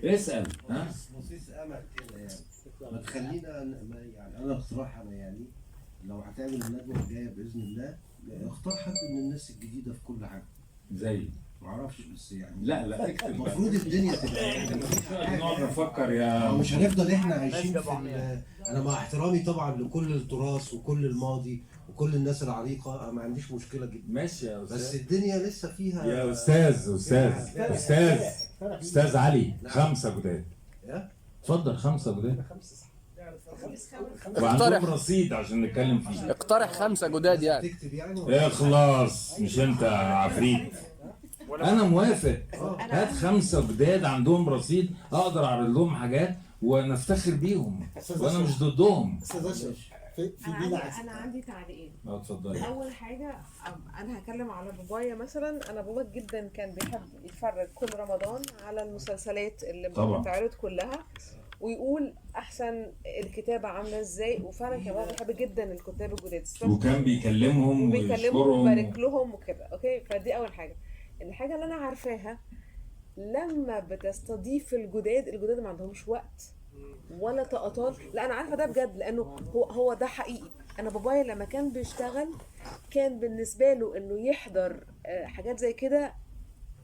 اسال. ها بصيص امل كده يعني. ما تخلينا يعني انا اقتراح انا يعني لو هتعمل الندوه الجايه باذن الله اختار حد من الناس الجديده في كل حاجه. زي معرفش بس يعني لا اكتب. المفروض الدنيا تبقى نقعد نفكر يا مش هنفضل احنا عايشين في انا مع احترامي طبعا لكل التراث وكل الماضي وكل الناس العريقه، ما عنديش مشكله جدا. ماشي يا استاذ. بس الدنيا لسه فيها يا استاذ علي 5 جداد. اتفضل 5 جداد. وعندهم رصيد عشان نتكلم فيه. اقترح 5 جداد يعني. تكتب يعني اخلاص مش انت عفريت. انا موافق. هات 5 جداد عندهم رصيد اقدر اعرض لهم حاجات ونفتخر بيهم وانا مش ضدهم. استاذ اشرف انا عندي تعليقين. اتفضلي. اول حاجه انا هتكلم على بابايا مثلا. انا بابا جدا كان بيحب يتفرج كل رمضان على المسلسلات اللي بتتعرض كلها ويقول احسن الكتابه عامله ازاي، وفعلا كان بابا بيحب جدا الكتاب الجداد وكان بيكلمهم ويبارك لهم وكده. اوكي، فدي اول حاجه. الحاجه اللي انا عارفاها لما بتستضيف الجداد ما عندهمش وقت ولا طقطان. لا انا عارفه ده بجد، لانه هو ده حقيقي. انا بابايا لما كان بيشتغل كان بالنسبه له انه يحضر حاجات زي كده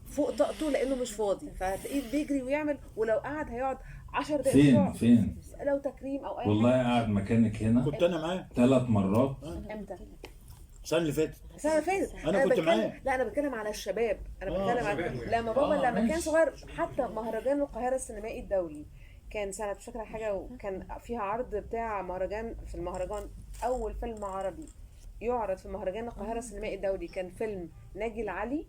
فوق طاقته، لانه مش فاضي، فهتلاقيه بيجري ويعمل، ولو قعد هيقعد 10 دقايق. فين لو تكريم او اي والله حاجه. قاعد مكانك هنا. كنت انا معاه 3 مرات. امتى؟ السنه اللي فاتت. السنه اللي فاتت انا كنت معاه. لا انا بتكلم على الشباب. انا بتكلم على لما بابا لما كان صغير. حتى مهرجان القاهره السينمائي الدولي كان سنه مش فاكره حاجه، وكان فيها عرض بتاع مهرجان. في المهرجان اول فيلم عربي يعرض في مهرجان القاهره السينمائي الدولي كان فيلم ناجي العلي.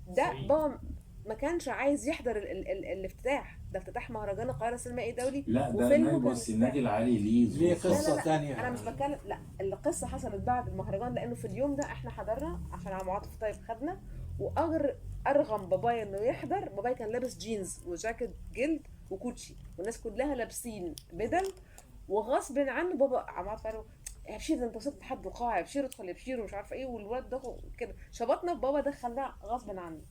ده بابا ما كانش عايز يحضر الافتتاح. ده افتتاح مهرجان القاهره السينمائي الدولي. لا ده بص النادي العالي ليه قصه ثانيه. انا مش بتكلم. لا القصه حصلت بعد المهرجان، لانه في اليوم ده احنا حضرنا عشان عم عاطف طيب خدنا. ارغم بابايا انه يحضر. بابايا كان لابس جينز وجاكيت جلد وكوتشي، والناس كلها لابسين بدل، وغصب عنه بابا عم عاطف قال له يا بشير ده انت وصلت لحد القاعه، يا بشير ادخل يا بشير ومش عارفه ايه، والواد ده كده شبطنا. بابا دخلنا غصب عنه.